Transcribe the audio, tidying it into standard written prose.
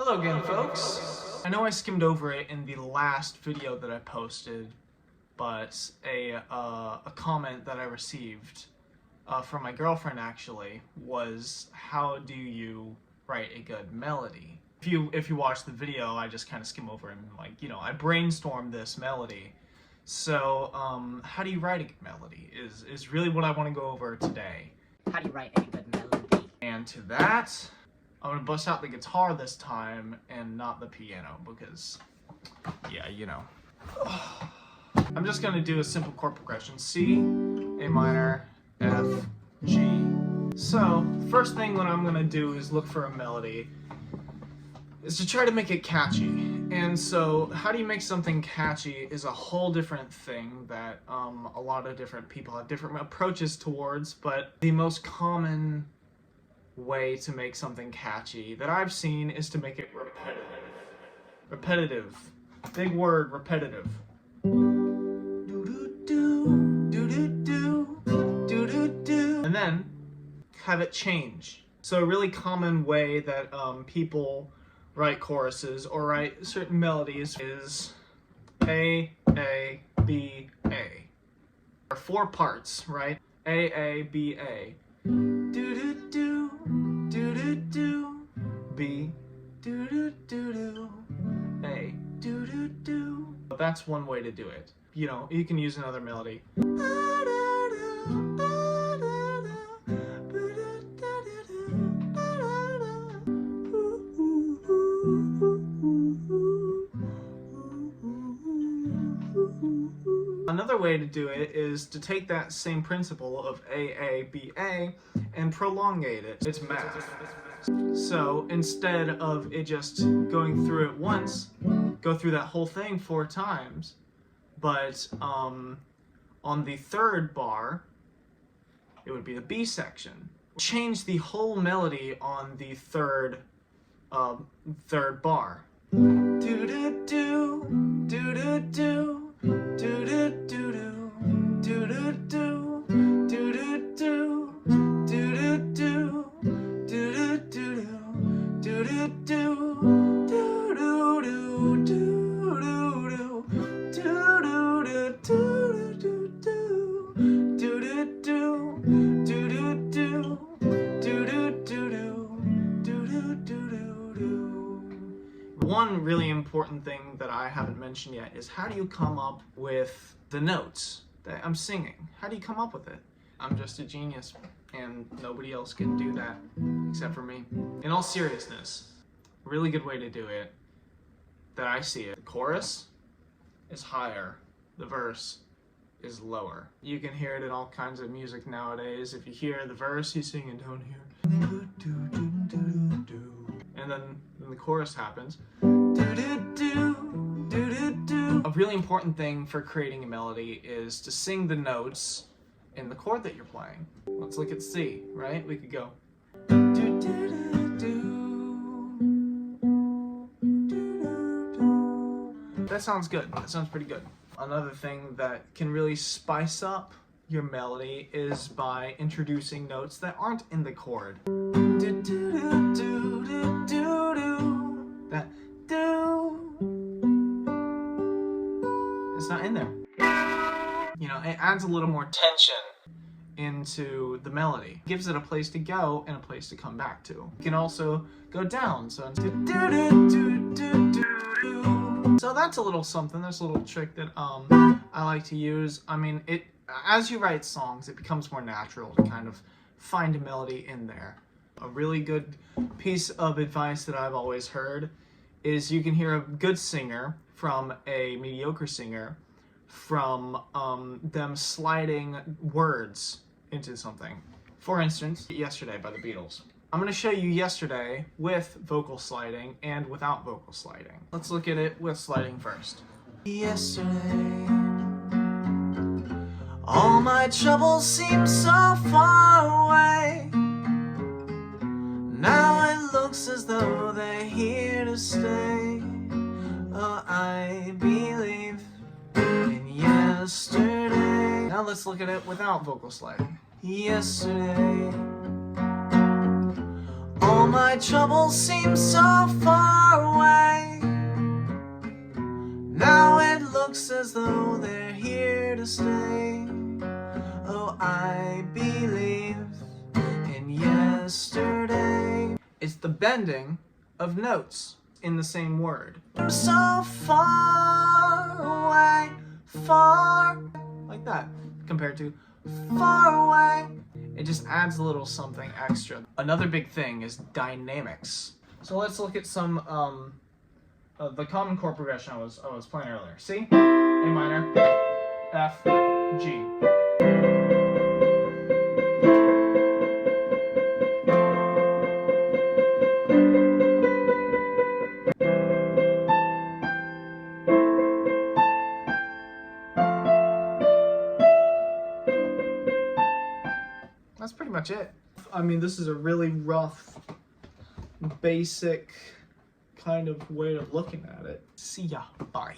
Hello again, folks. I know I skimmed over it in the last video that I posted, but a comment that I received from my girlfriend actually was, how do you write a good melody? If you watch the video, I just kind of skim over and I brainstormed this melody. So how do you write a good melody is really what I want to go over today. How do you write a good melody? And to that, I'm gonna bust out the guitar this time and not the piano because, yeah, you know. I'm just gonna do a simple chord progression: C, A minor, F, G. So, first thing what I'm gonna do is look for a melody, is to try to make it catchy. And so, how do you make something catchy is a whole different thing that a lot of different people have different approaches towards, but the most common way to make something catchy that I've seen is to make it repetitive. Repetitive. Big word, repetitive. And then have it change. So a really common way that people write choruses or write certain melodies is A, B, A. There are 4 parts, right? A, B, A. Do-do-do, do-do-do, B, do-do-do-do, A, do-do-do. That's one way to do it. You know, you can use another melody. Another way to do it is to take that same principle of A, B, A and prolongate it. It's math. So instead of it just going through it once, go through that whole thing 4 times, but on the 3rd bar, it would be the B section. Change the whole melody on the 3rd bar. Do-do-do, do-do-do. Do-do-do-do, do-do-do, do-do-do, do-do-do, do-do-do, do-do-do, do-do-do, do-do-do, do-do-do, One really important thing that I haven't mentioned yet is, how do you come up with the notes that I'm singing? How do you come up with it? I'm just a genius, and nobody else can do that except for me. In all seriousness, a really good way to do it, that I see it, the chorus is higher, the verse is lower. You can hear it in all kinds of music nowadays. If you hear the verse, you sing it down here. And then the chorus happens. A really important thing for creating a melody is to sing the notes in the chord that you're playing. Let's look at C, right? We could go. That sounds good. That sounds pretty good. Another thing that can really spice up your melody is by introducing notes that aren't in the chord. That do, it's not in there. You know, it adds a little more tension into the melody. It gives it a place to go and a place to come back to. You can also go down, so so that's a little something. That's a little trick that I like to use. I mean, as you write songs, it becomes more natural to kind of find a melody in there. A really good piece of advice that I've always heard is, you can hear a good singer from a mediocre singer from them sliding words into something. For instance, Yesterday by the Beatles. I'm going to show you Yesterday with vocal sliding and without vocal sliding. Let's look at it with sliding first. Yesterday, all my troubles seem so far away. Now it looks as though they're here to stay. Oh, I believe in yesterday. Now let's look at it without vocal sliding. Yesterday, all my troubles seem so far the bending of notes in the same word. I'm so far away, far, like that, compared to far away. It just adds a little something extra. Another big thing is dynamics. So let's look at some the common chord progression I was playing earlier. C, A minor, F, G. That's pretty much it. I mean, this is a really rough, basic kind of way of looking at it. See ya. Bye.